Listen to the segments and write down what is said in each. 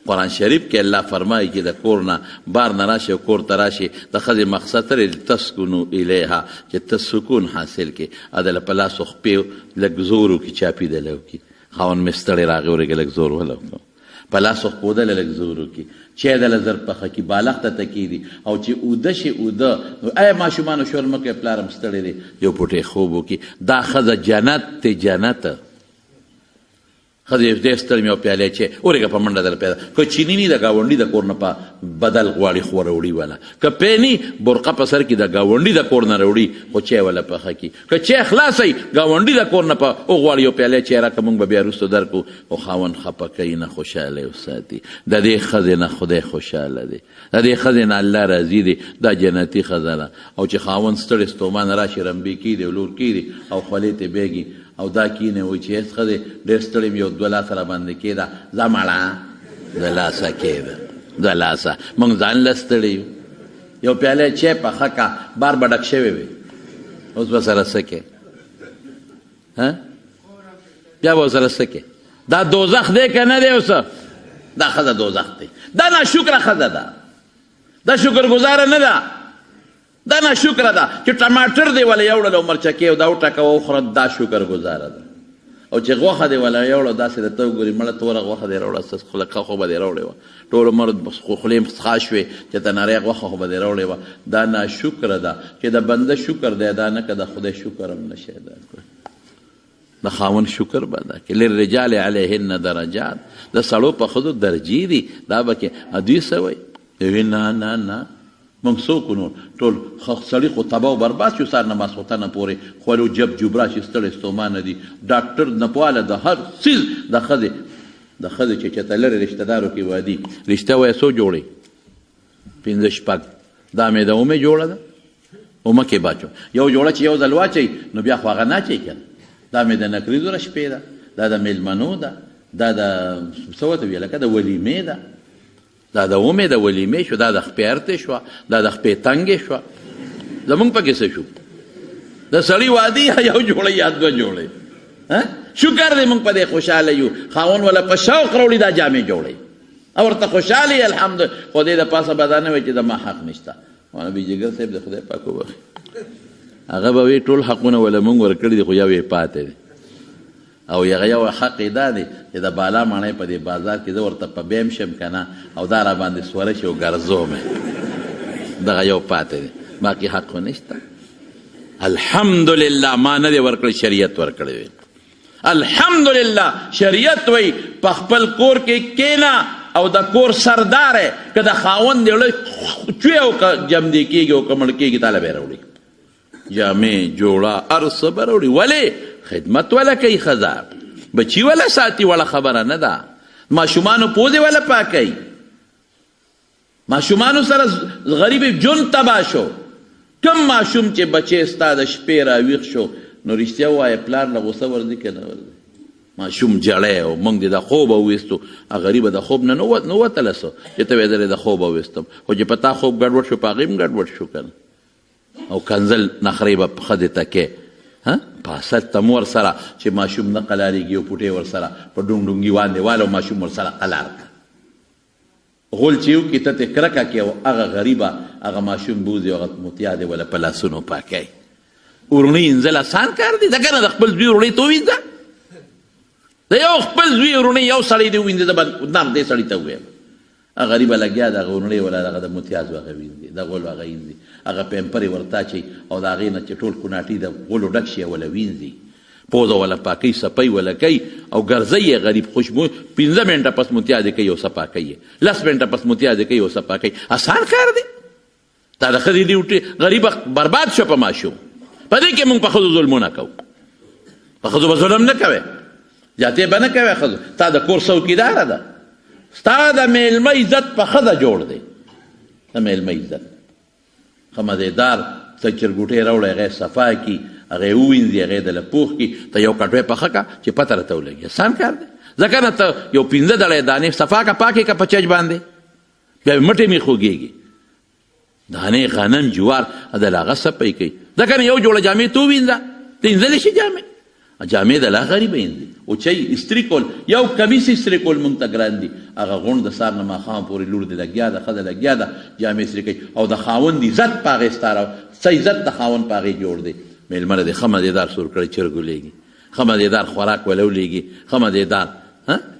قرآن شریف کې الله فرمایي چې د کور نه بار نه راشي او کور ته راشي د ښځې مقصد ترې تسکنو الیها چې ته سکون حاصل کړې ا د په لاسو خپې لږ زور وکړي چاپي دلی وکړي خاوند مې ستړی راغی ورېږه لږ زور وله وکړو په لاسو خپودله لږ زور وکړي چای دله زر پخه کړي بالښت ته تکېږدي او چې اوده شي اوده ای ماشومانو شور مه کوئ پلارم ستړی دی یو پوټی خوب وکړي دا ښځه جنت دی جنت ښځې ډېر ستړی مې یو پیالی چای ورېږه په منډه دله پیدا که چیني ني د ګاونډي د کور نه په بدل غواړي خو راوړي وله که پی ني برقه په سر کې د ګاونډي د کور نه راوړي خو چای وله پخه کړي که چای خلاصوي ګاونډي د کور نه په وغواړي یو پیالی چای راکړه موږ به بیا وروسته درکړو خو خاوند خفه کوي نه خوشحالی وساتي د دې ښځې نه خدای خوشحاله دی د دې ښځې نه الله راضي دی دا جنتي ښځه ده او چې خاوند ستړی ستومان راشي رمبې کېږدي او لور کېږدي او خولې ته بیږي او دا کینه وایي چې هېڅ ښځې ډېر ستړی م یو دوه لاسه راباندې کېده ځه مړه د لاسه کېده د لاسه موږ ځان له ستړي یو یو پیاله چای پخه که بار به ډک شوی وي اوس به سره څه کې بیا به سره څه کې دا دوزخ دی که نه دی اوس دا ښځه دوزخ دی دا ناشکره ښځه ده دا شکرګزاره نه ده دا ناشکره ده چې ټماټر دی وله یوړل او مرچکې او دا وټکه وخوره دا شکرګزاره ده او چې غوښه دی وله یوړه داسې درته وګوري مړه توره غوښه دی راوړه خلقه خو به دې راوړې وه ټول عمر خولې څښا شوې چې ته نری غوښه خو به دې راوړې وه دا ناشکره ده چې د بنده شکر دی دا نه که د خدای شکر هم نشي ادا کړی د خاوند شکر به ادا کړي للرجال علیهن درجات د سړو په ښځو درجې دي دا به کې دوی څه وایي نه نه نه موږ څوک نور ټول سړي خو تباه او برباد شو سهار نه ماسخوتنه پورې خوړو جب جبرا چې ستړی ستومانه دي ډاکټر نه پواله د هر څیز د ښځې چې چېرته لرې رشته دارو کې وادي رشته وایه څو جوړې 5 شپږ دا مې د اومې جوړه ده اومه کې باچو یو جوړه چې یو ځل واچوي نو بیا خو هغه نه اچوي که دا مې د نکریزو شپې ده دا د میلمنو ده دا د څه ورته ویل لکه د ولیمې ده دا د اومې د ولیمې شو دا د خپې ارتې شوه دا د خپې تنګې شوه زمونږ پکې څه شو د سړي وادي یو جوړه یا دوه جوړې شکر دی موږ په دې خوشحاله یو خاوند ولا په شوق راوړي دا جامې جوړې او ورته خوشحاله یې الحمد خو دې د پاسه به دا نه وایي چې د ما حق نشته مولوي جګر صاحب د خدای پاک وبخي هغه به وایي ټول حقونه ولا موږ ورکړي دي خو یو یې پاتې دی او هغه یو حق یې دا دی چې د بالا ماڼۍ په دې بازار کې زه ورته په بیم شم که نه او دا را باندې سوره شي او ګرځوم دغه یو پاتې دی باقي حق خو نشته الحمدلله ما نه دی ورکړی شریعت ورکړی وي الحمدلله شریعت وی په خپل کور کې کینا او د کور سردار که د خاوند دی چوی او که جمدی کېږي او که مړ کېږي تاله به یې راوړي جامې جوړه هر څه به راوړي ولې خدمت ولا کوي ښځه بچي ولا ساتي ولا خبره نه ده ماشومانو پوزې ولا پاکوي ماشومانو سره غریب جون تباه شو کم ماشوم چې بچی ستا د شپې راویښ شو نو رښتیا ووایه پلار له غوسه ورځي که نه ورځي ماشوم جړی او موږ دې د خوبه وویستو غریبه د خوب نه نو وتله څه چې ته ویې د خوبه وویستم خو چې په تا خوب ګډوډ شو په هغې هم ګډوډ شو که نه او کنزل نخرې به ښځې ته کې په اسد ته مور سره چې ماشوم نه قلاریږي او پوټې ورسره په ډونګ ډونګي باندې واله ماشوم ورسره قلار کړه غول چې یو کې ته ترې کرکه کې او هغه غریبه هغه ماشوم بوځي او هغه متیا دی ولا په لاسونو پاکوي ورونی انزل آسان کار دی ځکه نه د خپل زوی ورونی ته ووینځه د یو خپل زوی ورونی یو سړی دی ووینځه زه به نام دې سړي ته ووایم هغه غریبه لګیا د هغه ورونی ولا هغه د متیاز هغه وینځي د غول هغه وینځي هغه پیمپرې ورته اچوي او د هغې نه چې ټول کوناټي د غولو ډک شي ولا وینځي پوزه ولا پاکوي صفی ولا کوي او ګرځوي یې غریب خوشبو 15 منټه پس متیازې کوي او صفا کوي 10 منټه پس متیازې کوي او صفا کوي آسان کار دی دا د ښځې ډیوټي غریبه برباد شو په ماشوم په دې کې موږ په ښځو ظلمونه کوو په ښځو به ظلم نه کوې جاتې به نه کوې ښځو تا د کور څوکیداره ده ستا د میلمه عزت په ښځه جوړ دی د میلمه عزت ښه مزېدار ته چرګوټۍ راوړی هغه یې صفا کړي هغه یې ووینځي هغه یې دله پوخ کړي ته یو کټوۍ پخه کړه چې پته راته ولګي آسان کار دی ځکه نه ته یو 15 دړی دانې صفا کړه پاکې کړه په چج باندې بیا مټې مې خوږېږي دانې غنم جوار دله هغه صفی کوي ځکه نه یو جوړه جامې ته ووینځه ته وینځلی شي جامې جامې د لا غریبین دي اوچۍ استري کول یو کمیس استري کول مونږ ته ګران دي هغه غونډ د سار نه ماښام پورې لور دې لګیا ده ښځه لګیا ده جامې استري کوي او د خاوند عزت په هغې ستاره څه عزت د خاوند په هغې جوړ دی میلمه دې ښه مزېدار سور کړی چرګ ولېږي ښه مزېدار خوراک وله ولېږي ښه مزېدار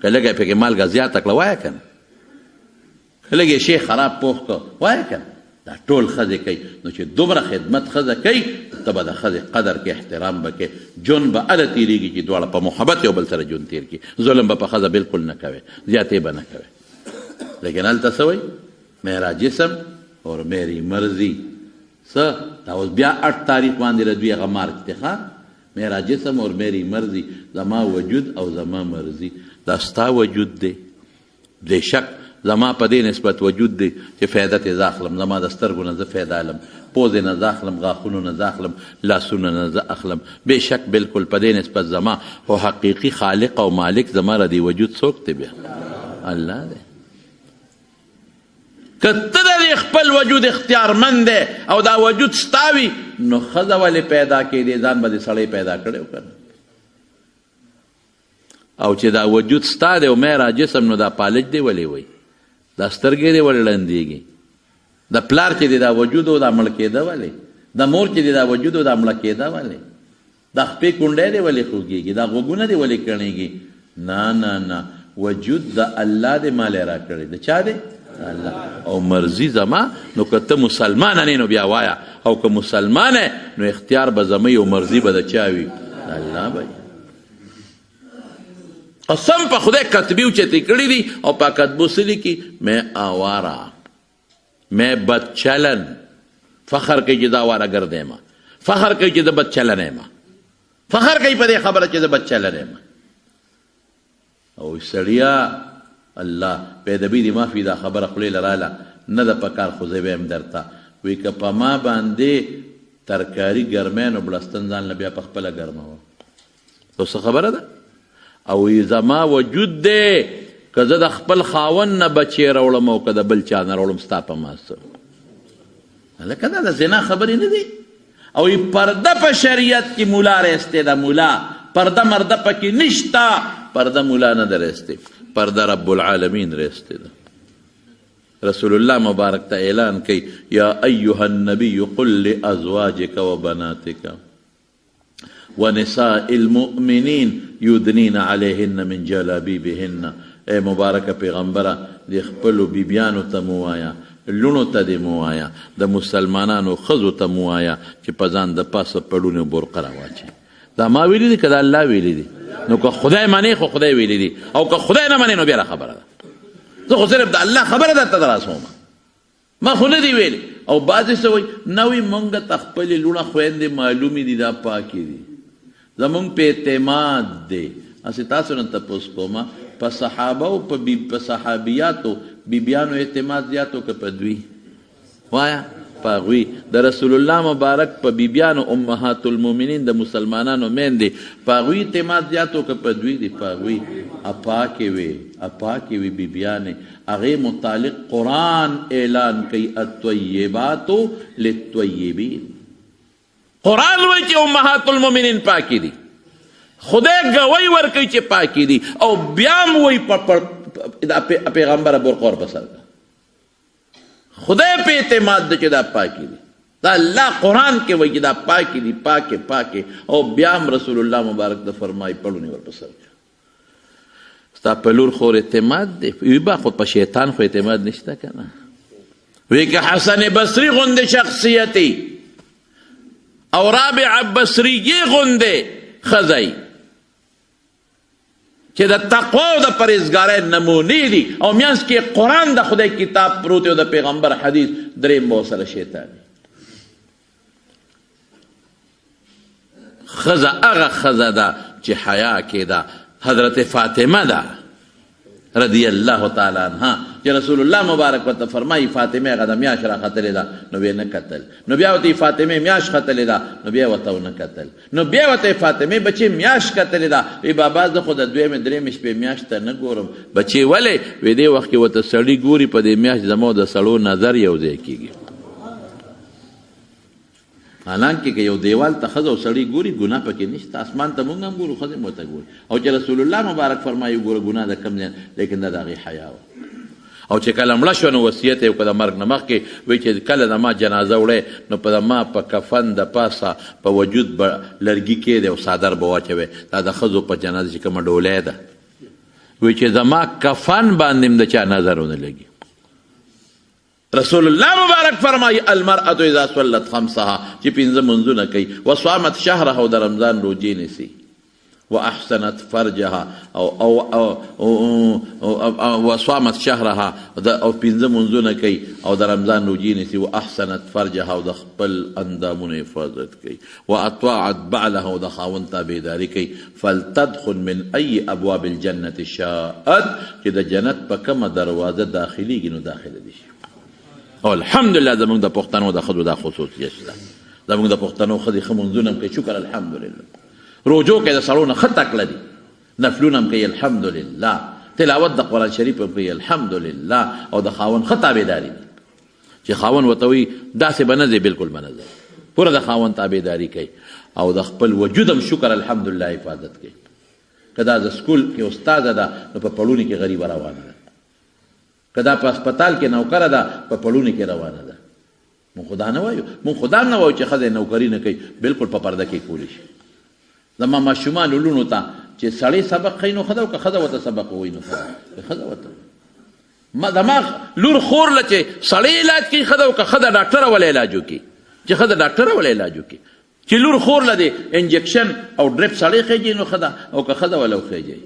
که لږه یې پکې مالګه زیاته کړه وایه که نه که لږ یې شی خراب پوخ کړه وایه که نه دا ټول ښځې کوي نو چې دومره خدمت ښځه کوي ته به د ښځې قدر کې احترام به کې ژوند به هله تېرېږي چې دواړه په محبت یو بل سره ژوند تېر کړي ظلم به په ښځه بالکل نه کوي زیاتې به نه کوي لیکن هلته څه وایي میرا جسم اور میری مرضی څه دا اوس بیا 8 تاریخ باندې د دوی هغه مارچ دی ښه میرا جسم اور میری مرضی زما وجود او زما مرضی دا ستا وجود دی بېشک زما په دې نسبت وجود دی چې فایده ترې زه اخلم زما د سترګو نه زه فایده علم پوزې نه زه اخلم غاښونو نه زه اخلم لاسونو نه زه اخلم بېشک بالکل په دې نسبت زما خو حقیقي خالق او مالک زما را دی وجود څوک دی بیا الله دی که ته د دې خپل وجود اختیارمند دی او دا وجود ستا وي نو ښځه ولې پیدا کېدې ځان به دې سړی پیدا کړی و که نه او چې دا وجود ستا دی او میرا جسم نو دا پالج دی ولې وایي دا سترګې دې ولې ړندېږي د پلار چې دی دا وجود او دا مړ کېده ولې د مور چې دی دا وجود او دا مړه کېده ولې دا خپې کونډی دی ولې خوږېږي دا غوږونه دې ولې کڼېږي نه نه نه وجود د الله دې مالی را کړی د چا دی الله او مرضي زما نو که ته مسلمان نه نو بیا وایه او که مسلمان نو اختیار به زموی او مرضي به د چا وي الله به قسم په خدای کتبی اوچتې کړي دي او په کتبو څه لیکي میں آوارا میں بد چلن فخر کوي چې دا آواره ګرد یم فخر کوي چې زه بد چلن یم فخر کوي په دې خبره چې زه بد چلن یم او سړیا الله پیدبي دې معافي دا خبره خولې لراله نه ده په کار خو زه به یم درته وایي که په ما باندې ترکاري ګرمی نو بړستن ځان له بیا په خپله ګرموه نو څه خبره ده او زما وجود دی که زه د خپل خاوند نه بچې راوړم او که د بل چا نه راوړم ستا په ما څه هلکه دا د زنا خبرې نه دي او پرده په شریعت کې مولا رستی ده مولا پرده مرده پکې نشته پرده مولا نه ده رستی پرده رب العالمین رستی ده رسول الله مبارک ته اعلان کوي یا ایها النبی قل لازواجک وبناتک ونساء المؤمنین یدنین علیهن من جلابیبهن اے مبارکه پیغمبره د خپلو بیبیانو ته مو وایه لونو ته دې مو وایه د مسلمانانو ښځو ته مو وایه چې په ځان د پاسه پړونې برقه راواچي دا ما ویلي دي که دا الله ویلي دي نو که خدای منې خو خدای ویلي دي او که خدای نه منې نو بیا خبره ده زه خو صرف د الله خبره درته در رسوم ما خو نه دي ویلي او بعضې څه وایي نه وي مونږ ته خپلې لوڼه خویندې معلومې دي دا پاکې دي زمونږ په اعتماد دی هسې تاسو نه تپوس کومه په صحابه او په صحابیاتو بیبیانو اعتماد زیاتو که په دوی وایه په هغوی د رسول الله مبارک په بیبیانو امهات المؤمنین د مسلمانانو میندې په هغوی اعتماد زیاتو که په دوی دي په هغوی اپاکې وې بیبیانې هغې متعلق قرآن اعلان کوي الطیباتو للطیبین قرآن وایي چې امهات المؤمنین پاکې دي خدای ګوی ورکوي چې پاکې دي او بیا هم وایي پیغمبره برقه ورپسر ده خدای په اعتماد ده چې دا پاکې دي دا الله قرآن کې وایي چې دا پاکې دي پاکې او بیا هم رسول الله مبارک ده فرمایي پړونې ورپسر ده ستا په لور خو اعتماد دی وی با خو په شیطان خو اعتماد نشته که نه وی که حسن بصري غوندې شخصیتي او رابع بصریه غوندې ښځی چې د تقوا او د پرهیزګارۍ نمونې دي او میانځ کې قرآن د خدای کتاب پروت او د پیغمبر حدیث دریم به ورسره شیطان ښځه هغه ښځه ده چې حیا کې ده حضرت فاطمه ده رضی الله تعالی عنها چې رسول الله مبارک ورته فرمایي فاطمه هغه د میاشت راختلې ده نو بیا نه کتل نو بیا ورته فاطمه میاشت ختلې ده نو بیا ورته ونه کتل نو بیا ورته فاطمه بچې میاشت کتلې ده وی بابا زه خو د دویمې درېیمې شپې میاشت ته نه ګورم بچې ولې وی دې وخت کې ورته سړي ګوري په دې میاشت زما د سړو نظر یو ځای کېږي حالانکه که یو دیوال ته ښځه او سړی ګوري ګناه پکې نشته اسمان ته مونږ هم ګورو ښځه هم ورته ګوري او چې رسول الله مبارک فرمایي ګوره ګناه د کم ځای لیکن دا د هغې حیا وه او چې کله مړه شوه نو وصیت یې وکړه د مرګ نه مخکې وایي چې کله د ما جنازه وړی نو په د ما په کفن د پاسه په وجود به لرګي کېدی او څادر به واچوی دا د ښځو په جنازه چې کومه ډولۍ ده وایي چې زما کفن باندې هم د چا نظر ونه لګي رسول الله مبارک فرمایي المرأة اذا صلت خمسها چې پنځه منځونه کوي وصامت شهرها او د رمضان روجې نیسي واحسنت فرجها او وصامت شهرها او پنځه منځونه کوي او د رمضان روجې نیسي واحسنت فرجها او د خپل اندامونو حفاظت کوي واطاعت بعلها او د خاوند تابعداري کوي فلتدخل من ای ابواب الجنة شاءت چې د جنت په کومه دروازه داخليږي نو داخله دي شي او الحمدلله زمونږ د پښتنو د ښځو دا خصوصیت شته زمونږ د پښتنو ښځې ښه منځونه هم کوي شکر الحمدلله روجو کې د سړو نه ښه تکړه دي نفلونه هم کوي الحمدلله تلاوت د قرآن شریف هم کوي الحمدلله او د خاوند ښه تابعداري دي چې خاوند ورته وایي داسې به نه ځي بلکل به نه ځي پوره د خاوند تابعداري کوي او د خپل وجود هم شکر الحمدلله حفاظت کوي که دا د سکول کې استاده ده نو په پړوني کې غریبه روانه ده که دا په هسپتال کې نوکره ده په پړوني کې روانه ده مونږ خدا نه وایو مونږ خدا نه وایو چې ښځه نوکري نه کوي بلکل په پرده کې کولی شي زما ماشومانو لونو ته چې سړی سبق ښیي نو ښه ده او که ښځه ورته سبق ووایي نو ښځه ورته زما لور خور له چې سړی علاج کوي ښه ده او که ښځه ډاکټره وله علاج وکړي چې ښځه ډاکټره وله علاج وکړي چې لور خور له د انجکشن او ډریپ سړی خیږي نو ښه ده او که ښځه وله وخیږي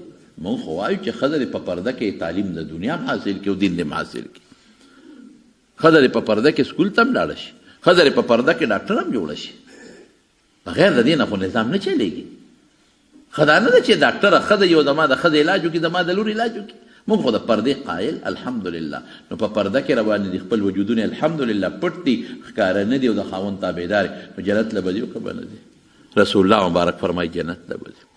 مونږ خو وایو چې ښځه دې په پرده کې تعلیم د دنیا هم حاصل کړي او دین دې هم حاصل کړي ښځه دې په پرده کې سکول ته هم لاړه شي ښځه دې په پرده کې ډاکټر هم جوړه شي بغیر د دې نه خو نظام نه چلېږي ښه دا نه ده چې ډاکټره ښځه یو زما د ښځې علاج وکړي زما د لور علاج وکړي مونږ خو د پردې قایل الحمدلله نو په پرده کې روان دي خپل وجودونه الحمدلله پټ دي ښکاره نه دي او د خاوند تابعدار نو جنت له به ځي او که به نه ځي رسول الله مبارک فرمایي جنت له به ځي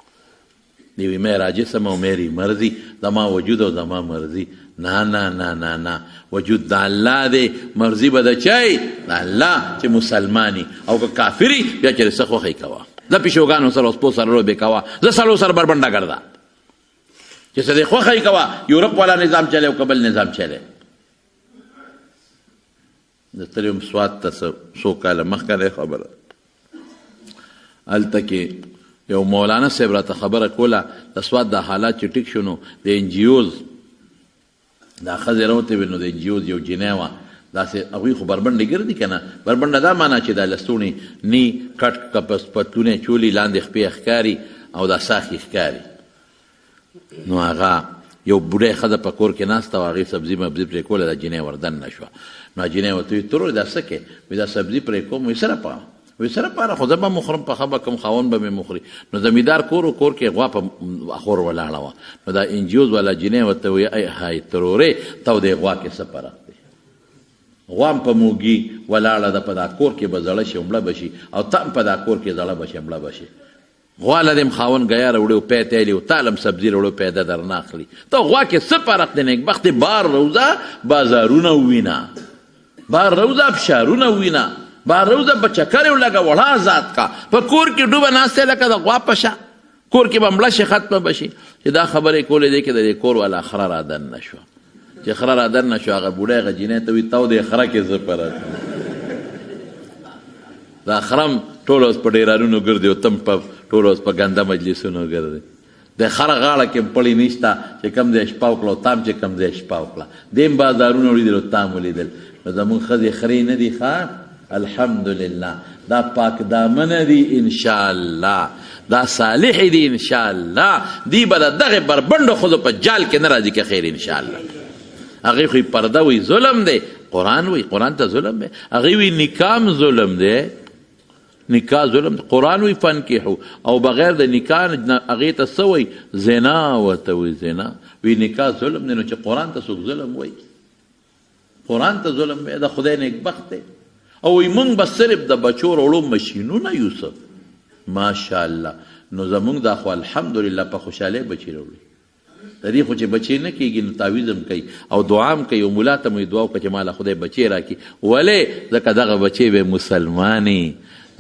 دیوی میں راجسم و میری مرضی زما وجود و زما مرضی نا نا نا نا نا وجود دا اللہ دے مرضی بدا چاہی دا اللہ چه مسلمانی او که کافری بیا چه رسخ وخی کوا دا پیشوگانو سر اسپو سر رو بے کوا دا سلو سر بربنڈا کردا چه صدیق وخی کوا یورپ والا نظام چلے و قبل نظام چلے دا تلیم سواد تا سو کالا مخکر خبر التا که یو مولانا صاحب راته خبره کوله د سواد د حالات چې ټیک شو نو د انجیوز دا ښځې راوتې وې نو د انجیوز یو جینۍ وه داسې هغوی خو بربنډې ګرځي که نه بربنډه دا معنا چې دا لستوڼې نی کټ کپس پتلونې چولي لاندې خپې ښکاري او دا ساښې ښکاري نو هغه یو بوډۍ ښځه په کور کې ناسته وه هغې سبزي مبزي پرې کوله دا جینۍ وردن نه شوه نو جینۍ ورته وایي ترور دا څه کوې وایي دا سبزي پرې کوم وایي سره پام وی سره پاره خو زه به مخورم پخه به کوم خاوند به مې مخوري نو زمیندار کور و کور کې غوا په خور ولاړه وه نو دا انجیوز والا جینۍ ورته وایي ای های ترورې ته د غوا کې څه فرق دی غوا هم په موږي ولاړه ده په دا کور کې به زړه شي مړه به شي او ته هم په دا کور کې زړه به شي مړه به شي غوا له دې خاوند ګیا راوړي او پی تیلي او تالم سبزي راوړي پیدا در نه اخلي ته غوا کې څه فرق دی نیکبختې بار روزه بازارونه ووینه بار روزه فشارونه ووینه بار روزه بچکر یو لګه وړه ذات کا په کور کې ډوبه ناسته لکه د غوا په شا کور کې به مړه شي ختمه به شي چې دا خبرې کولې دی کې د کور والا خره را دن نه شوه چې خره را دن نه شوه هغه بوډۍ هغه جینۍ ته وایي تاو دې خره کې زه پره دا خرم ټول اوس په ډیرانونو ګرځي او تم په ټول اوس په ګنده مجلسونو ګرځي د خره غاړه کې پړی نشته چې کم ځای شپه وکړه او تام چې کم ځای شپه وکړه دیم بازارونه ولیدل او تام ولیدل نو زمونږ ښځې خرې نه دي ښه الحمدلله دا پاک دامنه دی انشاءالله دا صالح دی انشاءالله دی به د دغې بربنډو ښځو په جال کې نه راځي که خیر انشاءالله هغې خو پرده وی ظلم دی قرآن وی قرآن ته ظلم دی هغې وی نکام ظلم دی نکاح ظلم دی قرآن وی فنکحو او بغیر د نکاح هغې ته څه وی زنا ورته وی زنا وی نکاح ظلم دی نو چې قرآن ته څوک ظلم وی قرآن ته ظلم وی د خدای نیکبخت دی او وی مونږ به صرف د بچو راوړو مشینونه یوسف ماشاءالله نو زمونږ دا خو الحمدلله په خوشحالۍ بچي راوړي د دې خو چې بچی نه کېږي نو تعویض هم کوي او دعا هم کوي او ملا ته مو دعا وکړه چې ماله خدای بچی راکړي ولې ځکه دغه بچی به مسلمانې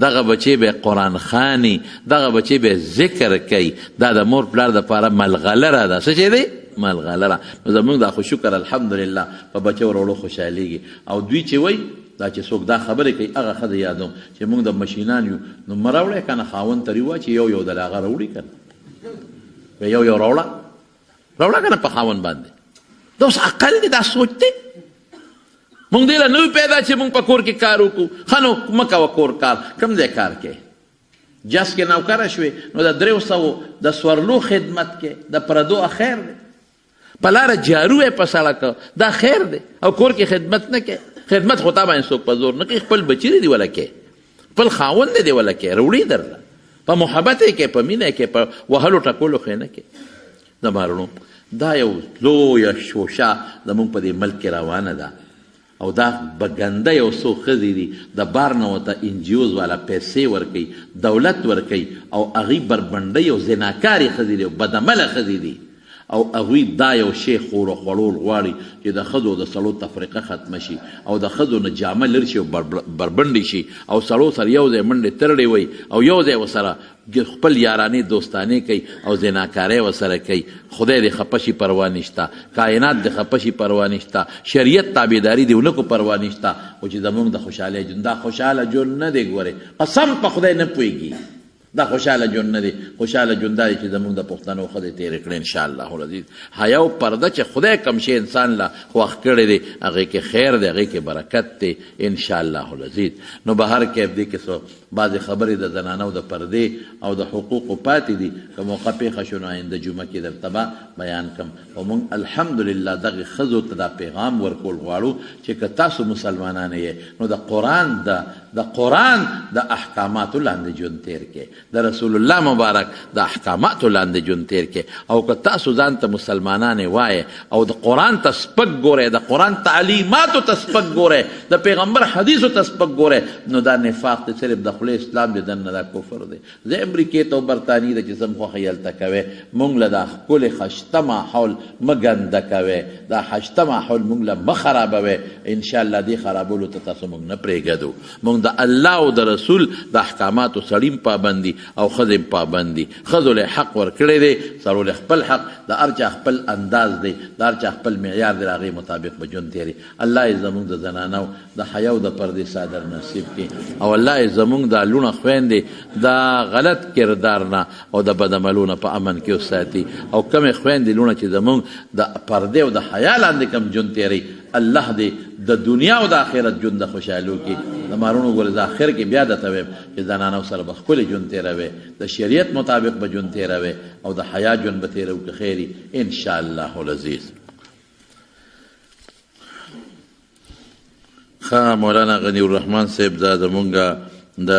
دغه بچی به قرآن خواني، دغه بچی به ذکر کوي. دا د مور پلار دپاره ملغلره ده. څه شی دی؟ ملغلره. نو زمونږ دا خو شکر الحمدلله په بچو وروړو خوشحالیږي. او دوی چې وایي دا چې څوک دا خبرې کوي هغه ښه د یادوم چې موږ د مشینان یو نو مه راوړی که نه خاوند ته ریوا چې یو د هغه راوړي که نه یو راوړه که نه په خاوند باندې. دا اوس عقل دی، دا سوچ دی. مونږ دې له نوي پیدا چې مونږ په کور کې کار وکړو. ښه نو مه کوه کور کار. کوم ځای کار کې جس کې نوکره شوې نو د 300 د سورلو خدمت کې د پردو خیر دی. په لاره جارو یې په سړک دا خیر دی. او کور کې خدمت نه کې. خدمت خو تا باندې څوک په زور نه کوي. خپل بچی دی وله کې، خپل خاوند دی وله کې، روړي درله په محبت یې کې، په مینه کې، په وهلو ټکولو خې نه کې. د مارونو دا یو لویه شوشه زمونږ په دې ملک کې روانه ده. او دا بګنده یو څو ښځې دي د بار نه ورته انجیوز والا پیسې ورکوي، دولت ورکوي، او هغوی بربنډۍ او زناکارې ښځې دي او بدعمله ښځې دي. او هغوی دا یو شی خور خوړول غواړي چې د ښځو د سړو تفریقه ختمه شي او د ښځو نه جامه لر شي او بربنډې شي او سړو سره یو ځای منډې ترړې وي او یو ځای ورسره خپل یارانې دوستانې کوي او زناکارۍ ورسره کوي. خدای دې خفه شي پروا نشته، کائنات دې خفه شي پروا نشته، شریعت تابعداري دې ونه کو پروا نشته. او چې زموږ د خوشحالۍ ژوند دا خوشحاله ژوند نه دی. ګورې قسم په خدای نه پوهېږي دا خوشحاله ژوند نه دی. خوشحاله ژوند دا دی چې زموږ د پښتنو ښځې تېرې کړې انشاءالله العزیز. حیا او پرده چې خدای کم شی انسان له خوښ کړی دی هغې کې خیر دی، هغې کې برکت دی انشاءالله العزیز. نو بهر کیف دی کې څو بعضې خبرې د زنانو د پردې او د حقوقو پاتې دي. که موقع پېښه شو نو آینده جمعه کې درته به بیان کړم. او موږ الحمدلله دغې ښځو ته دا پیغام ورکول غواړو چې که تاسو مسلمانان یې نو د قرآن د احکاماتو لاندې ژوند تېر کړئ، د رسول الله مبارک د احکاماتو لاندې ژوند تېر کړئ. او که تاسو ځان ته مسلمانان وایې او د قرآن ته سپک ګورئ، د قرآن تعلیماتو ته سپک ګورئ، د پیغمبر حدیثو ته سپک ګورئ، نو دا نفاق دی، صرف د خولې اسلام دی، دننه دا کفر دی. زه امریکې ته او برطانیې ته چې څه م خوښوي هلته کوئ. موږ له دا ښکلې خشته ماحول مه ګنده کوئ، دا خشته ماحول موږ له مه خرابوئ. انشاءالله دې خرابولو ته تاسو موږ نه پرېږدو. موږ د الله او د رسول د احکاماتو سړي پابندي او ښځې پابندي. ښځو له حق ورکړی دی، سړو له خپل حق، د هر چا خپل انداز دی، د هر چا خپل معیار دی، د هغې مطابق به ژوند تېري. الله یې زموږ د زنانو د حیا او د پردې صادر نصیب کړي. او الله یې زموږ دا لوڼه خویندې د غلط کردار نه او د بدعملو نه په امن کې وساتي. او کمې خویندې لوڼه چې زموږ د پردې او د حیا لاندې کم ژوند تېروي، الله دې د دنیا او د آخرت ژوند د خوشحالو کې. د مارونو ګورې د آخر کې بیا درته وایم چې زنانو سره به ښکلې ژوند تېروئ، د شریعت مطابق به ژوند تېروئ او د حیا ژوند به تېروو که خیر وي انشاءالله العزیز. ښه مولانا غنی الرحمن صاحب دا زمونږ د